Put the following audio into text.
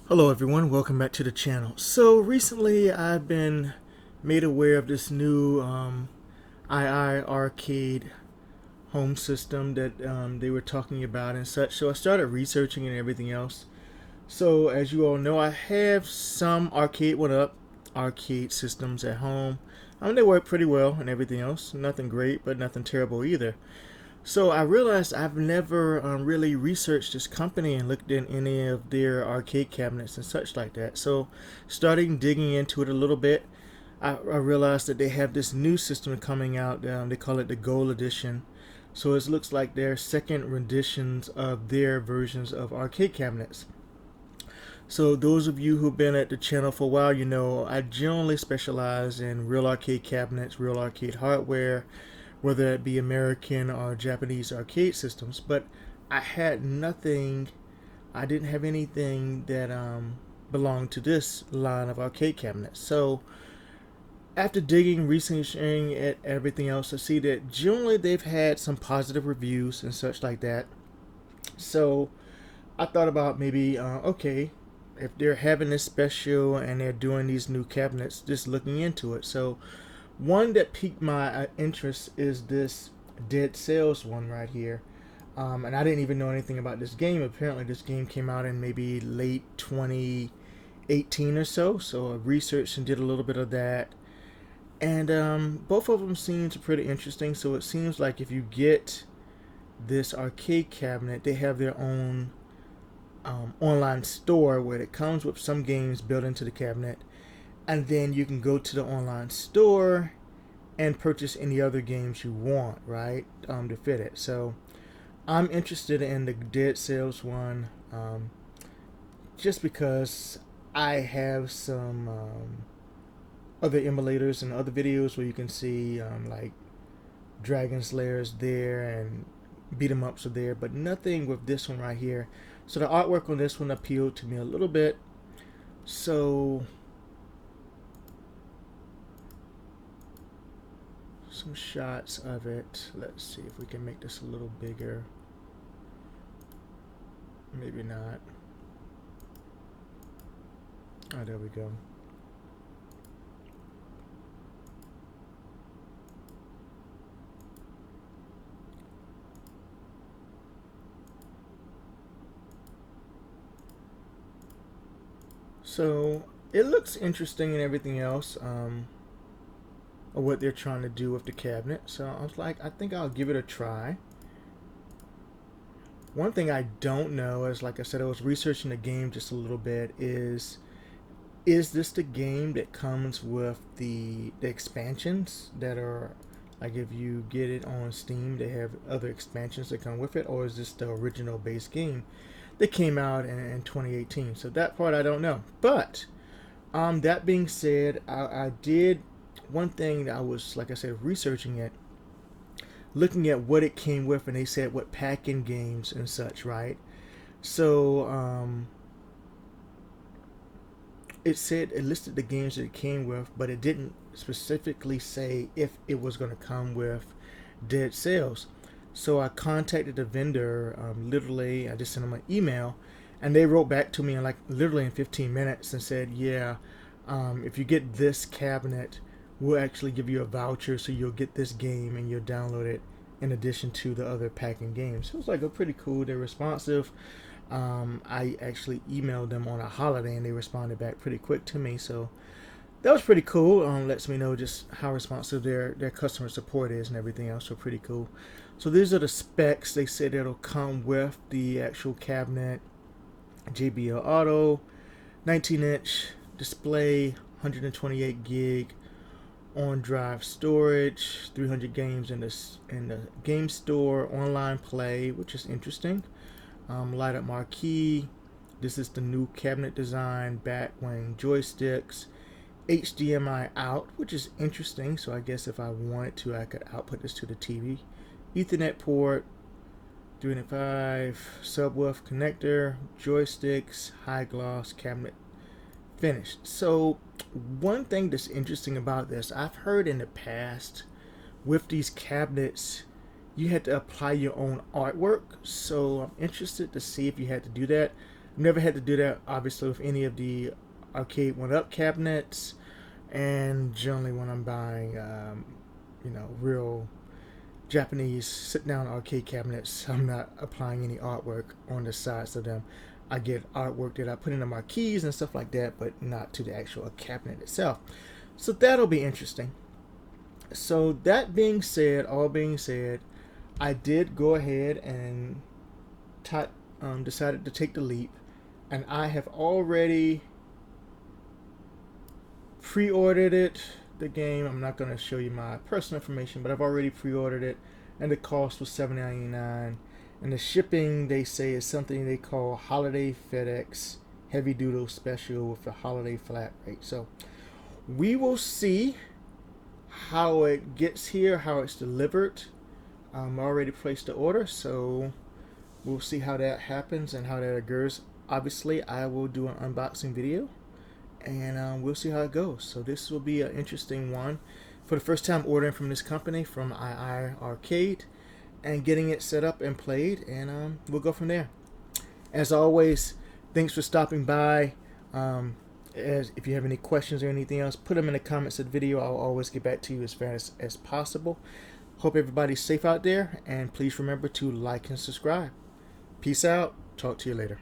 Hello everyone, welcome back to the channel. So recently I've been made aware of this new iiRcade home system that they were talking about and such. So I started researching and everything else. So as you all know, I have some arcade arcade systems at home. They work pretty well and everything else. Nothing great, but nothing terrible either. So I realized I've never really researched this company and looked in any of their arcade cabinets and such like that. So starting digging into it a little bit, I realized that they have this new system coming out. They call it the Gold Edition. So it looks like their second renditions of their versions of arcade cabinets. So those of you who've been at the channel for a while, you know I generally specialize in real arcade cabinets, real arcade hardware, whether it be American or Japanese arcade systems. But I had nothing, I didn't have anything that belonged to this line of arcade cabinets. So after digging, researching it, everything else, I see that generally they've had some positive reviews and such like that. So I thought about maybe, okay, if they're having this special and they're doing these new cabinets, just looking into it. So one that piqued my interest is this Dead Cells one right here. And I didn't even know anything about this game. Apparently this game came out in maybe late 2018 or so. So I researched and did a little bit of that. And both of them seemed pretty interesting. So it seems like if you get this arcade cabinet, they have their own online store where it comes with some games built into the cabinet, and then you can go to the online store and purchase any other games you want, right, to fit it. So I'm interested in the Dead Cells one, just because I have some other emulators and other videos where you can see like Dragon Slayers there and beat 'em ups are there, but nothing with this one right here. So the artwork on this one appealed to me a little bit. So some shots of it. Let's see if we can make this a little bigger. Maybe not. Oh, there we go. So it looks interesting and everything else, or what they're trying to do with the cabinet. So I was like, I think I'll give it a try. One thing I don't know is, like I said, I was researching the game just a little bit. Is this the game that comes with the expansions that are, like, if you get it on Steam, they have other expansions that come with it, or is this the original base game that came out in 2018? So that part I don't know. But that being said, I did one thing that I was, like I said, researching it, looking at what it came with, and they said what pack-in games and such, right? So it said it listed the games that it came with, but it didn't specifically say if it was going to come with Dead Cells. So I contacted the vendor. Literally, I just sent them an email, and they wrote back to me in like literally in 15 minutes and said, yeah, if you get this cabinet, we'll actually give you a voucher, so you'll get this game and you'll download it in addition to the other packing games. So it was like a pretty cool. They're responsive. I actually emailed them on a holiday and they responded back pretty quick to me. So that was pretty cool. Lets me know just how responsive their customer support is and everything else. So pretty cool. So these are the specs. They said it'll come with the actual cabinet, JBL Auto, 19-inch display, 128 gig on drive storage, 300 games in the game store, online play, which is interesting. Light up marquee. This is the new cabinet design, back wing joysticks, HDMI out, which is interesting. So I guess if I wanted to, I could output this to the TV. Ethernet port, 305 subwoofer connector, joysticks, high gloss cabinet finished. So one thing that's interesting about this, I've heard in the past with these cabinets, you had to apply your own artwork. So I'm interested to see if you had to do that. Never had to do that, obviously, with any of the Arcade 1-Up cabinets, and generally when I'm buying, real Japanese sit-down arcade cabinets, I'm not applying any artwork on the sides of them. I get artwork that I put in the marquees and stuff like that, but not to the actual cabinet itself. So that'll be interesting. So that being said, all being said, I did go ahead and decided to take the leap, and I have already pre-ordered it. The game, I'm not going to show you my personal information, but I've already pre-ordered it, and the cost was $7.99, and the shipping, they say, is something they call Holiday FedEx Heavy Doodle Special with a holiday flat rate. So we will see how it gets here, how it's delivered. I already placed the order, so we'll see how that happens and how that occurs. Obviously, I will do an unboxing video, and we'll see how it goes. So this will be an interesting one. For the first time ordering from this company, from iiRcade, and getting it set up and played, and we'll go from there. As always, thanks for stopping by. If you have any questions or anything else, put them in the comments of the video. I'll always get back to you as fast as possible. Hope everybody's safe out there, and please remember to like and subscribe. Peace out. Talk to you later.